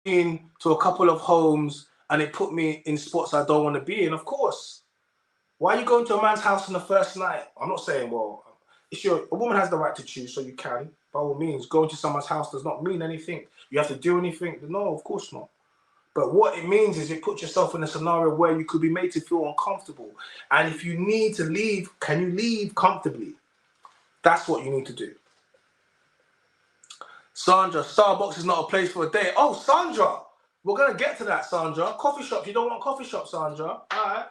been to a couple of homes and it put me in spots I don't want to be in, of course. Why are you going to a man's house on the first night? I'm not saying, well, a woman has the right to choose, so you can. By all means, going to someone's house does not mean anything. You have to do anything. No, of course not. But what it means is you put yourself in a scenario where you could be made to feel uncomfortable. And if you need to leave, can you leave comfortably? That's what you need to do. Sandra, Starbucks is not a place for a date. Oh, Sandra, we're going to get to that, Sandra. Coffee shops, you don't want coffee shops, Sandra. All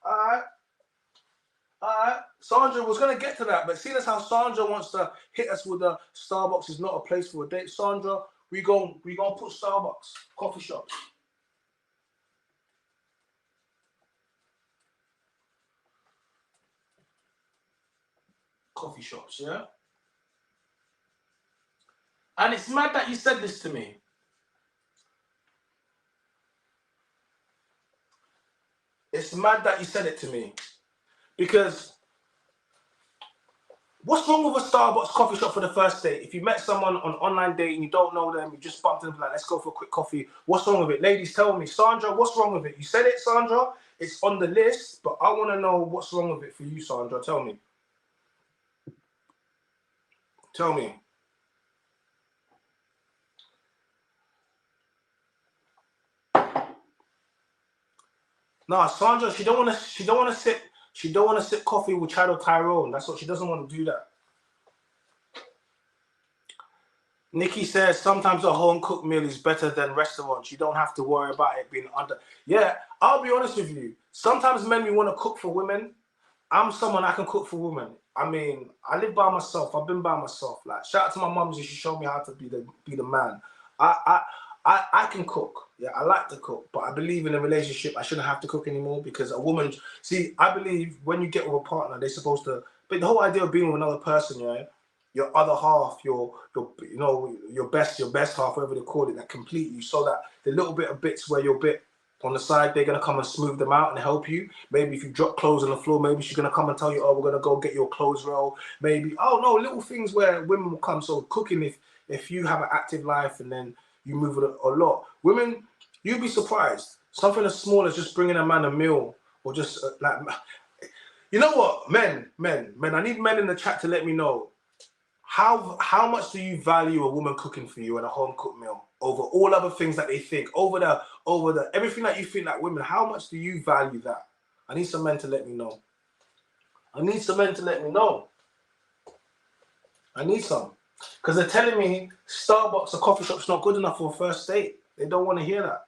right. Sandra was going to get to that, but seeing as how Sandra wants to hit us with the Starbucks is not a place for a date, Sandra, we gonna put Starbucks, coffee shops. Coffee shops, yeah? And it's mad that you said this to me. It's mad that you said it to me. Because what's wrong with a Starbucks coffee shop for the first date? If you met someone on online dating, you don't know them, you just bumped into them, like, let's go for a quick coffee. What's wrong with it? Ladies, tell me. Sandra, what's wrong with it? You said it, Sandra. It's on the list, but I want to know what's wrong with it for you, Sandra. Tell me. Tell me. No, Sandra, she don't want to sip coffee with Chad Tyrone. That's what she doesn't want to do that. Nikki says sometimes a home cooked meal is better than restaurants. You don't have to worry about it being under. Yeah, I'll be honest with you. Sometimes men, we want to cook for women. I'm someone I can cook for women. I mean, I live by myself. I've been by myself. Like, shout out to my mum, she showed me how to be the man. I can cook. Yeah, I like to cook, but I believe in a relationship I shouldn't have to cook anymore, because a woman, see, I believe when you get with a partner, they're supposed to, but the whole idea of being with another person, yeah, your other half, your best half, whatever they call it, that complete you, so that the little bit of bits where you're a bit on the side, they're going to come and smooth them out and help you. Maybe if you drop clothes on the floor, maybe she's going to come and tell you, oh, we're going to go get your clothes roll. Maybe, oh no, little things where women will come. So cooking, if you have an active life and then you move it a lot. Women, you'd be surprised. Something as small as just bringing a man a meal, or just like, you know what, men, I need men in the chat to let me know, how much do you value a woman cooking for you and a home cooked meal over all other things that they think, over the everything that you think like women, how much do you value that? I need some men to let me know. I need some men to let me know. I need some. Because they're telling me Starbucks or coffee shop's not good enough for a first date. They don't want to hear that.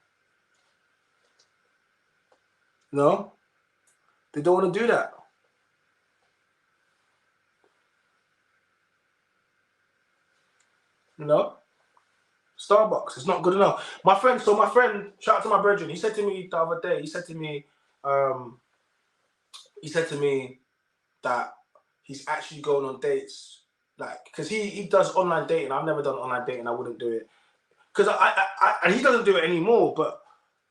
No? They don't want to do that. No? Starbucks, it's not good enough. My friend, shout out to my brethren, he said to me the other day, he said to me that he's actually going on dates, like, because he does online dating. I've never done online dating. I wouldn't do it. Because and he doesn't do it anymore. But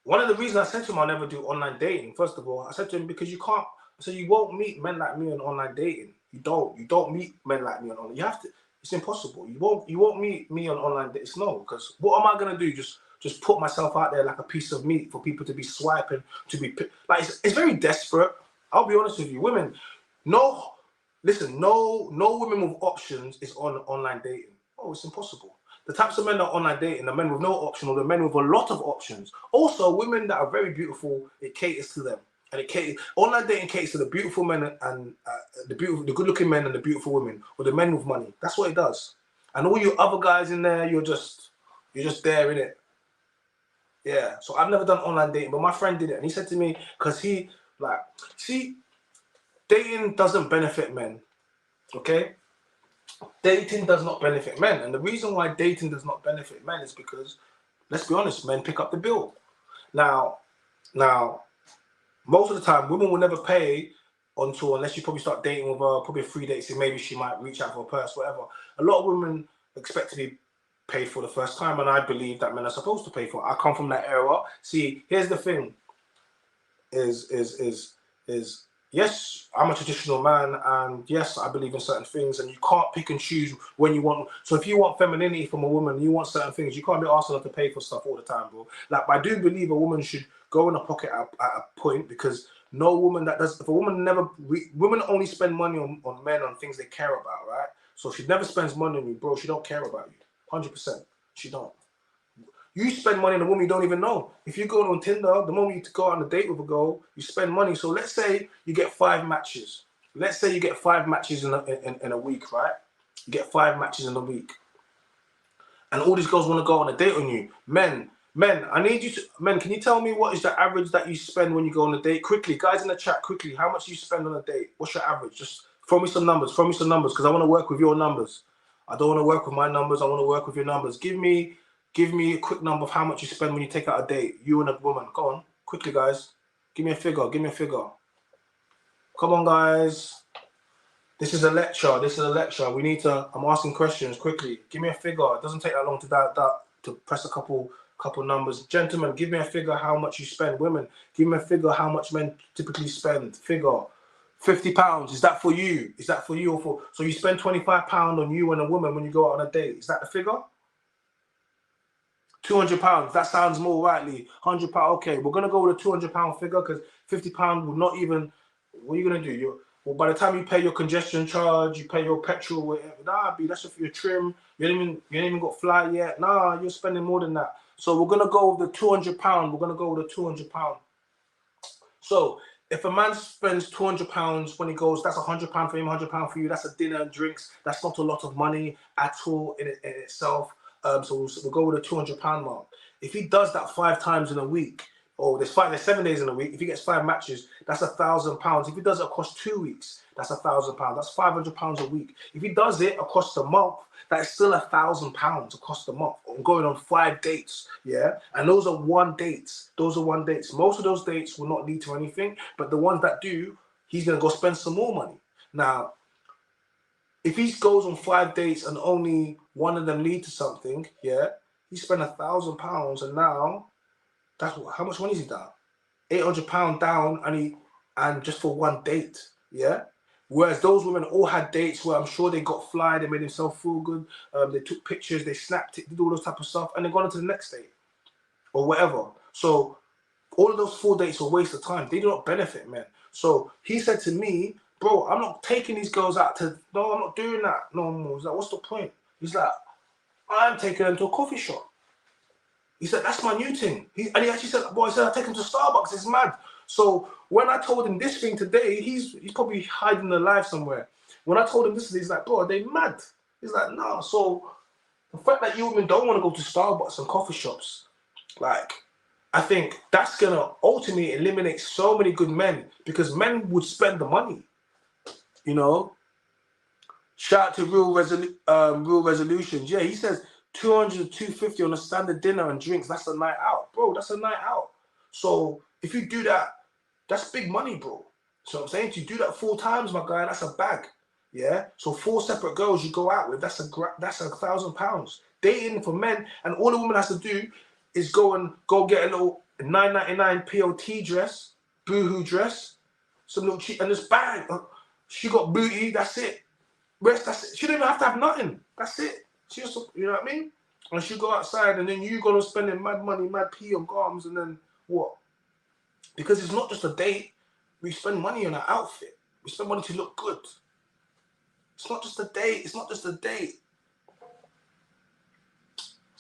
one of the reasons I said to him I'll never do online dating, first of all, I said to him, because you can't, so you won't meet men like me on online dating. You don't meet men like me on online. You have to, it's impossible. You won't meet me on online dates. No, because what am I gonna do? Just put myself out there like a piece of meat for people to be swiping, to be like, it's very desperate. I'll be honest with you. Women, no women with options is on online dating. Oh, it's impossible. The types of men that are online dating, the men with no option or the men with a lot of options. Also, women that are very beautiful, it caters to them. And online dating caters to the beautiful men and the good-looking men and the beautiful women, or the men with money. That's what it does. And all you other guys in there, you're just there, innit? Yeah. So I've never done online dating, but my friend did it, and he said to me, because he, like, see, dating doesn't benefit men. Okay? Dating does not benefit men. And the reason why dating does not benefit men is because, let's be honest, men pick up the bill. Now, most of the time, women will never pay unless you probably start dating with her, probably 3 dates, and maybe she might reach out for a purse, whatever. A lot of women expect to be paid for the first time, and I believe that men are supposed to pay for it. I come from that era. See, here's the thing, is yes, I'm a traditional man, and yes, I believe in certain things, and you can't pick and choose when you want. So if you want femininity from a woman, you want certain things, you can't be asking her to pay for stuff all the time, bro. Like, I do believe a woman should go in a pocket at a point, because no woman that does, if a woman never, women only spend money on men on things they care about, right? So if she never spends money on you, bro, she don't care about you, 100%. She don't. You spend money on a woman you don't even know. If you go on Tinder, the moment you go on a date with a girl, you spend money. So let's say you get 5 matches. Let's say you get 5 matches in a week, right? You get 5 matches in a week. And all these girls want to go on a date on you. Men, I need you to, men, can you tell me what is the average that you spend when you go on a date? Quickly, guys in the chat, quickly, how much you spend on a date? What's your average? Just throw me some numbers, because I want to work with your numbers. I don't want to work with my numbers, I want to work with your numbers. Give me a quick number of how much you spend when you take out a date, you and a woman. Go on, quickly, guys. Give me a figure, Come on, guys. This is a lecture. We need to, I'm asking questions quickly. Give me a figure. It doesn't take that long to press a couple numbers. Gentlemen, give me a figure how much you spend. Women, give me a figure how much men typically spend. Figure. £50. Is that for you? Or for, so you spend £25 on you and a woman when you go out on a date. Is that the figure? £200. That sounds more rightly. £100. Okay, we're gonna go with a £200 figure, because £50 would not even. What are you gonna do? Well, by the time you pay your congestion charge, you pay your petrol, whatever, that's just for your trim. You ain't even got flight yet. Nah, you're spending more than that. So we're gonna go with the £200. We're gonna go with the £200. So if a man spends £200 when he goes, that's £100 for him, £100 for you. That's a dinner and drinks. That's not a lot of money at all in itself. So we'll go with a £200 mark. If he does that 5 times in a week, or there's 7 days in a week, if he gets 5 matches, that's £1,000. If he does it across 2 weeks, that's £1,000. That's £500 a week. If he does it across the month, that is still £1,000 across the month. I'm going on 5 dates, yeah? And those are one dates. Most of those dates will not lead to anything, but the ones that do, he's going to go spend some more money. Now, if he goes on 5 dates and only one of them lead to something, yeah, he spent £1,000, and now that's how much money is he down? £800 down, and just for one date, yeah. Whereas those women all had dates where I'm sure they got fly, they made themselves feel good, they took pictures, they snapped it, did all those type of stuff, and they got into the next date or whatever. So all of those 4 dates are a waste of time. They do not benefit, man. So he said to me, bro, I'm not taking these girls out to, no, I'm not doing that no more. He's like, what's the point? He's like, I'm taking them to a coffee shop. He said, that's my new thing. And he actually said, boy, I take him to Starbucks. It's mad. So when I told him this thing today, he's probably hiding alive somewhere. When I told him this, he's like, bro, are they mad? He's like, no. So the fact that you women don't want to go to Starbucks and coffee shops, like, I think that's going to ultimately eliminate so many good men, because men would spend the money, you know. Shout out to Real Resolutions. Yeah, he says 200 to 250 on a standard dinner and drinks. That's a night out, bro. That's a night out. So if you do that, that's big money, bro. So I'm saying, if you do that 4 times, my guy, that's a bag. Yeah. So 4 separate girls you go out with, that's £1,000. Dating for men, and all the woman has to do is go get a little $9.99 POT dress, boohoo dress, some little cheap, and this bang. She got booty. That's it. Rest. That's it. She don't even have to have nothing. That's it. She just, you know what I mean? And she go outside, and then you gonna spending mad money, mad pee on garms, and then what? Because it's not just a date. We spend money on an outfit. We spend money to look good. It's not just a date.